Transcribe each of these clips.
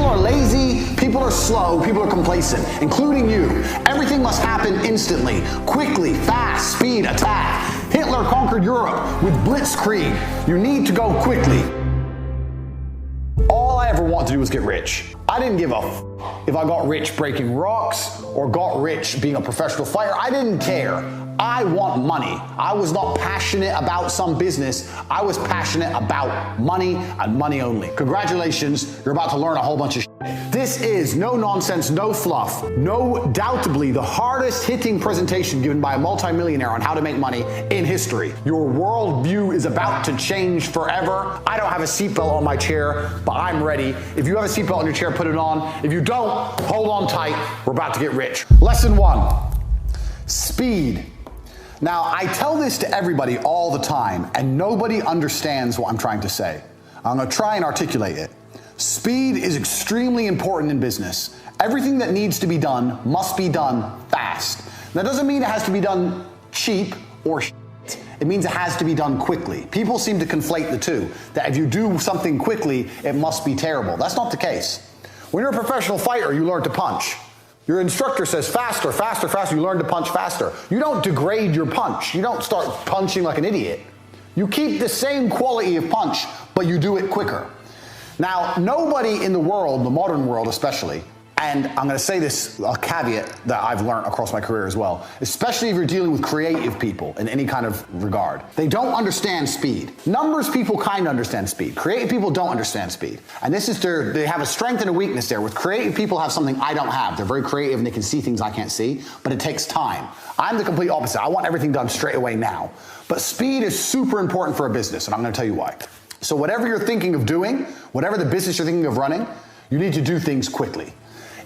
are lazy, people are slow, people are complacent, including you. Everything must happen instantly, quickly, fast, speed, attack. Hitler conquered Europe with blitzkrieg. You need to go quickly. All I ever wanted to do was get rich. I didn't give a if I got rich breaking rocks or got rich being a professional fighter. I didn't care. I want money. I was not passionate about some business. I was passionate about money and money only. Congratulations, you're about to learn a whole bunch of shit. This is no nonsense, no fluff, no doubtably the hardest hitting presentation given by a multimillionaire on how to make money in history. Your worldview is about to change forever. I don't have a seatbelt on my chair, but I'm ready. If you have a seatbelt on your chair, put it on. If you don't, hold on tight. We're about to get rich. Lesson 1, speed. Now, I tell this to everybody all the time, and nobody understands what I'm trying to say. I'm going to try and articulate it. Speed is extremely important in business. Everything that needs to be done must be done fast. That doesn't mean it has to be done cheap or shit. It means it has to be done quickly. People seem to conflate the two, that if you do something quickly, it must be terrible. That's not the case. When you're a professional fighter, you learn to punch. Your instructor says faster, faster, faster. You learn to punch faster. You don't degrade your punch. You don't start punching like an idiot. You keep the same quality of punch, but you do it quicker. Now, nobody in the world, the modern world especially, and I'm going to say this, a caveat that I've learned across my career as well, especially if you're dealing with creative people in any kind of regard. They don't understand speed. Numbers people kind of understand speed. Creative people don't understand speed. And this is they have a strength and a weakness there. With creative people have something I don't have. They're very creative and they can see things I can't see, but it takes time. I'm the complete opposite. I want everything done straight away now. But speed is super important for a business, and I'm going to tell you why. So whatever you're thinking of doing, whatever the business you're thinking of running, you need to do things quickly.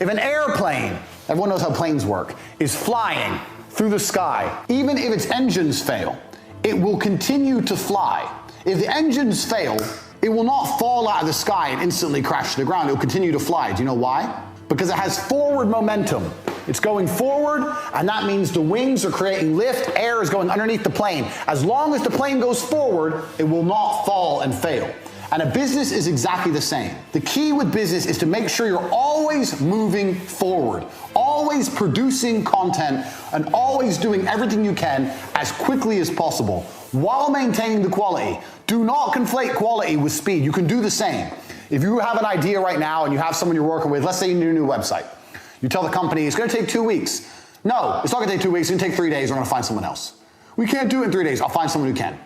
If an airplane, everyone knows how planes work, is flying through the sky, even if its engines fail, it will continue to fly. If the engines fail, it will not fall out of the sky and instantly crash to the ground. It will continue to fly. Do you know why? Because it has forward momentum. It's going forward, and that means the wings are creating lift, air is going underneath the plane. As long as the plane goes forward, it will not fall and fail. And a business is exactly the same. The key with business is to make sure you're always moving forward, always producing content, and always doing everything you can as quickly as possible while maintaining the quality. Do not conflate quality with speed. You can do the same. If you have an idea right now and you have someone you're working with, let's say you need a new website. You tell the company it's going to take 2 weeks. No, it's not going to take 2 weeks. It's going to take 3 days. We're going to find someone else. We can't do it in 3 days. I'll find someone who can.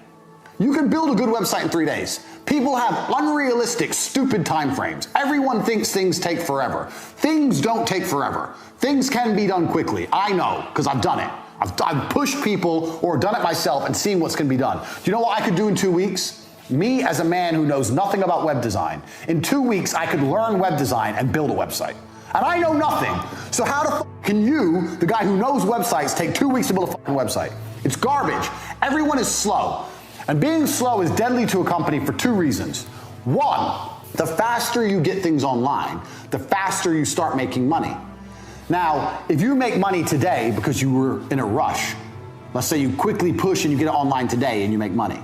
You can build a good website in 3 days. People have unrealistic, stupid time frames. Everyone thinks things take forever. Things don't take forever. Things can be done quickly. I know, because I've done it. I've pushed people or done it myself and seen what's going to be done. Do you know what I could do in 2 weeks? Me, as a man who knows nothing about web design, in 2 weeks I could learn web design and build a website. And I know nothing. So how the f can you, the guy who knows websites, take 2 weeks to build a fucking website? It's garbage. Everyone is slow. And being slow is deadly to a company for 2 reasons. One, the faster you get things online, the faster you start making money. Now, if you make money today because you were in a rush, let's say you quickly push and you get it online today and you make money.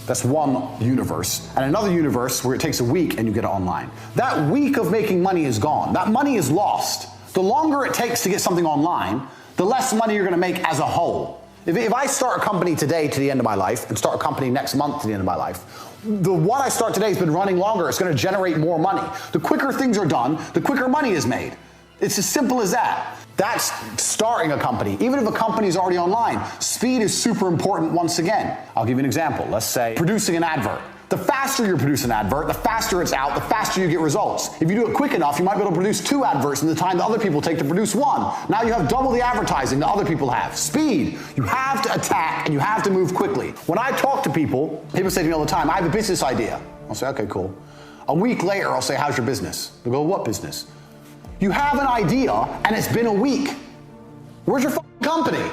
That's one universe. And another universe where it takes a week and you get it online. That week of making money is gone. That money is lost. The longer it takes to get something online, the less money you're going to make as a whole. If I start a company today to the end of my life and start a company next month to the end of my life, the one I start today has been running longer. It's going to generate more money. The quicker things are done, the quicker money is made. It's as simple as that. That's starting a company. Even if a company is already online, speed is super important once again. I'll give you an example. Let's say producing an advert. The faster you produce an advert, the faster it's out, the faster you get results. If you do it quick enough, you might be able to produce 2 adverts in the time that other people take to produce 1. Now you have double the advertising that other people have. Speed. You have to attack and you have to move quickly. When I talk to people, people say to me all the time, I have a business idea. I'll say, okay, cool. A week later, I'll say, how's your business? They'll go, what business? You have an idea and it's been a week. Where's your fucking company?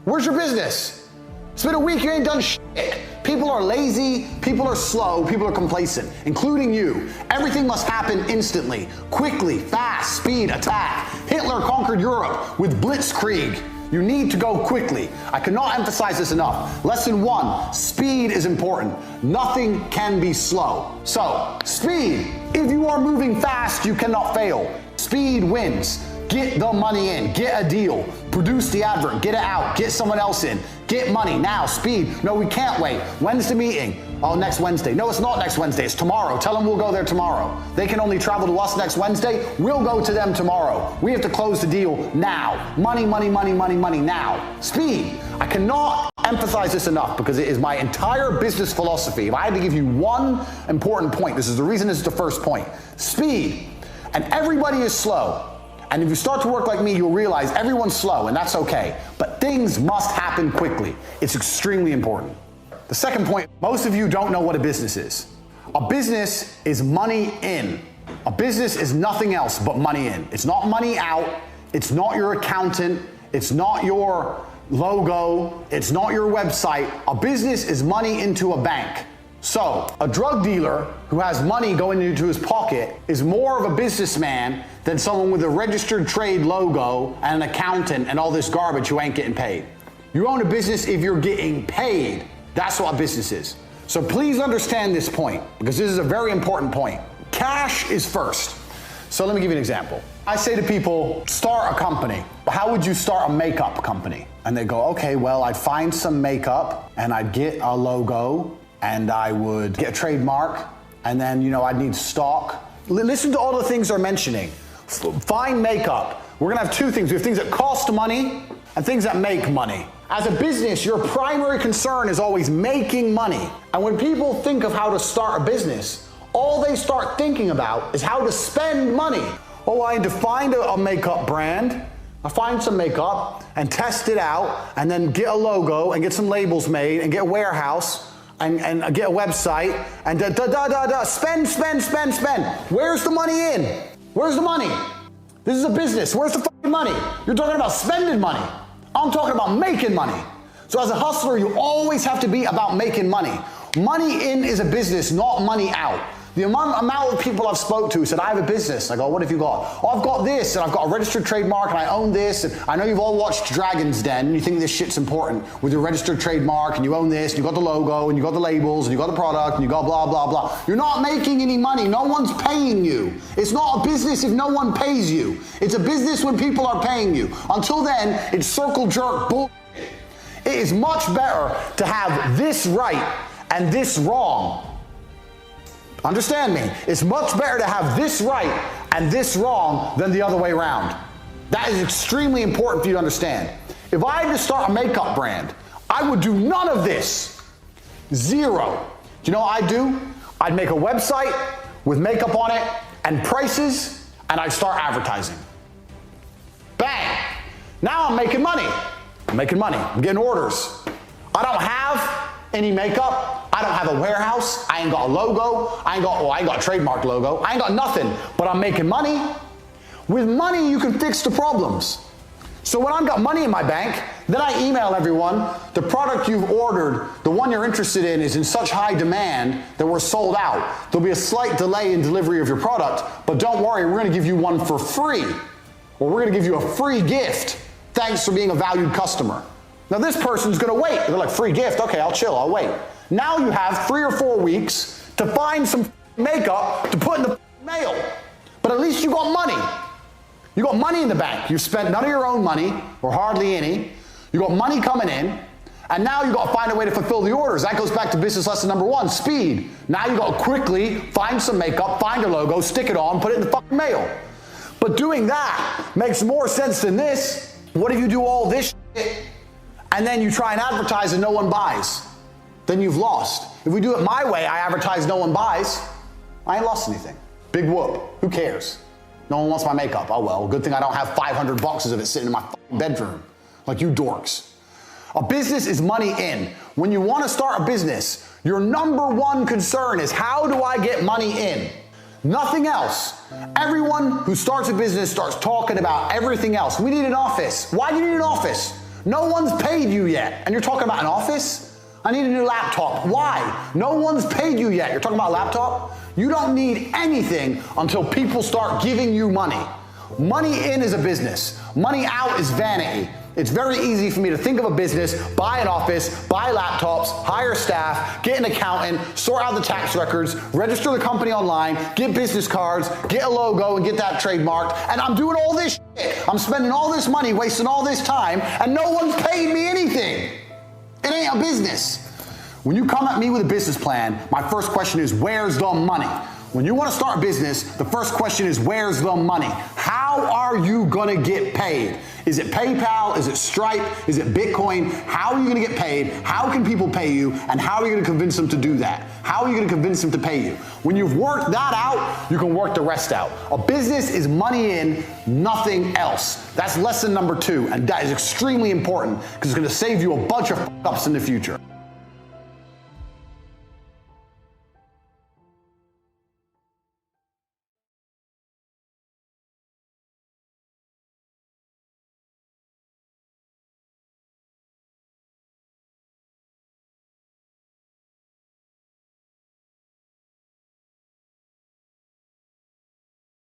Where's your business? It's been a week, you ain't done shit. People are lazy, people are slow, people are complacent, including you. Everything must happen instantly, quickly, fast, speed, attack. Hitler conquered Europe with blitzkrieg. You need to go quickly. I cannot emphasize this enough. Lesson 1, speed is important. Nothing can be slow. So, speed. If you are moving fast, you cannot fail. Speed wins. Get the money in, get a deal, produce the advert, get it out, get someone else in, get money now, speed. No, we can't wait. When's the meeting? Oh, next Wednesday. No, it's not next Wednesday, it's tomorrow. Tell them we'll go there tomorrow. They can only travel to us next Wednesday. We'll go to them tomorrow. We have to close the deal now. Money, money, money, money, money now. Speed. I cannot emphasize this enough because it is my entire business philosophy. If I had to give you one important point, this is the reason this is the first point. Speed. And everybody is slow. And if you start to work like me, you'll realize everyone's slow, and that's okay. But things must happen quickly. It's extremely important. The second point, most of you don't know what a business is. A business is money in. A business is nothing else but money in. It's not money out. It's not your accountant. It's not your logo. It's not your website. A business is money into a bank. So, a drug dealer who has money going into his pocket is more of a businessman than someone with a registered trade logo and an accountant and all this garbage who ain't getting paid. You own a business if you're getting paid. That's what a business is. So please understand this point, because this is a very important point. Cash is first. So let me give you an example. I say to people, start a company. How would you start a makeup company? And they go, okay, well, I'd find some makeup and I'd get a logo and I would get a trademark, and then, I'd need stock. Listen to all the things they're mentioning. Find makeup. We're gonna have two things. We have things that cost money and things that make money. As a business, your primary concern is always making money. And when people think of how to start a business, all they start thinking about is how to spend money. Oh, I need to find a makeup brand. I find some makeup and test it out, and then get a logo and get some labels made and get a warehouse and get a website and spend. Where's the money in? Where's the money? This is a business. Where's the fucking money? You're talking about spending money. I'm talking about making money. So as a hustler, you always have to be about making money. Money in is a business, not money out. The amount of people I've spoke to said, I have a business. I go, what have you got? Oh, I've got this, and I've got a registered trademark, and I own this. And I know you've all watched Dragon's Den, and you think this shit's important with your registered trademark, and you own this, and you got the logo, and you got the labels, and you got the product, and you got blah, blah, blah. You're not making any money. No one's paying you. It's not a business if no one pays you. It's a business when people are paying you. Until then, it's circle jerk bullshit. It is much better to have this right and this wrong. Understand me. It's much better to have this right and this wrong than the other way around. That is extremely important for you to understand. If I had to start a makeup brand, I would do none of this. Zero. Do you know what I'd do? I'd make a website with makeup on it and prices, and I'd start advertising. Bang! Now I'm making money. I'm making money. I'm getting orders. I don't have any makeup. I don't have a warehouse. I ain't got a logo. I ain't got a trademark logo. I ain't got nothing, but I'm making money. With money, you can fix the problems. So when I've got money in my bank, then I email everyone, the product you've ordered, the one you're interested in is in such high demand that we're sold out. There'll be a slight delay in delivery of your product, but don't worry, we're gonna give you one for free. Or we're gonna give you a free gift. Thanks for being a valued customer. Now this person's gonna wait. They're like, free gift, okay, I'll chill, I'll wait. Now you have 3 or 4 weeks to find some makeup to put in the mail. But at least you got money. You got money in the bank. You've spent none of your own money, or hardly any. You got money coming in, and now you got to find a way to fulfill the orders. That goes back to business lesson number 1, speed. Now you got to quickly find some makeup, find a logo, stick it on, put it in the fucking mail. But doing that makes more sense than this. What if you do all this shit, and then you try and advertise and no one buys? Then you've lost. If we do it my way, I advertise, no one buys, I ain't lost anything. Big whoop. Who cares? No one wants my makeup. Oh well, good thing I don't have 500 boxes of it sitting in my bedroom, like you dorks. A business is money in. When you want to start a business, your number 1 concern is, how do I get money in? Nothing else. Everyone who starts a business starts talking about everything else. We need an office. Why do you need an office? No one's paid you yet, and you're talking about an office? I need a new laptop. Why? No one's paid you yet. You're talking about a laptop? You don't need anything until people start giving you money. Money in is a business. Money out is vanity. It's very easy for me to think of a business, buy an office, buy laptops, hire staff, get an accountant, sort out the tax records, register the company online, get business cards, get a logo and get that trademarked, and I'm doing all this shit. I'm spending all this money, wasting all this time, and no one's paid me anything. It ain't a business. When you come at me with a business plan, my first question is, where's the money? When you want to start a business, the first question is, where's the money? How are you going to get paid? Is it PayPal? Is it Stripe? Is it Bitcoin? How are you going to get paid? How can people pay you? And how are you going to convince them to do that? How are you going to convince them to pay you? When you've worked that out, you can work the rest out. A business is money in, nothing else. That's lesson number 2, and that is extremely important because it's going to save you a bunch of fuck-ups in the future.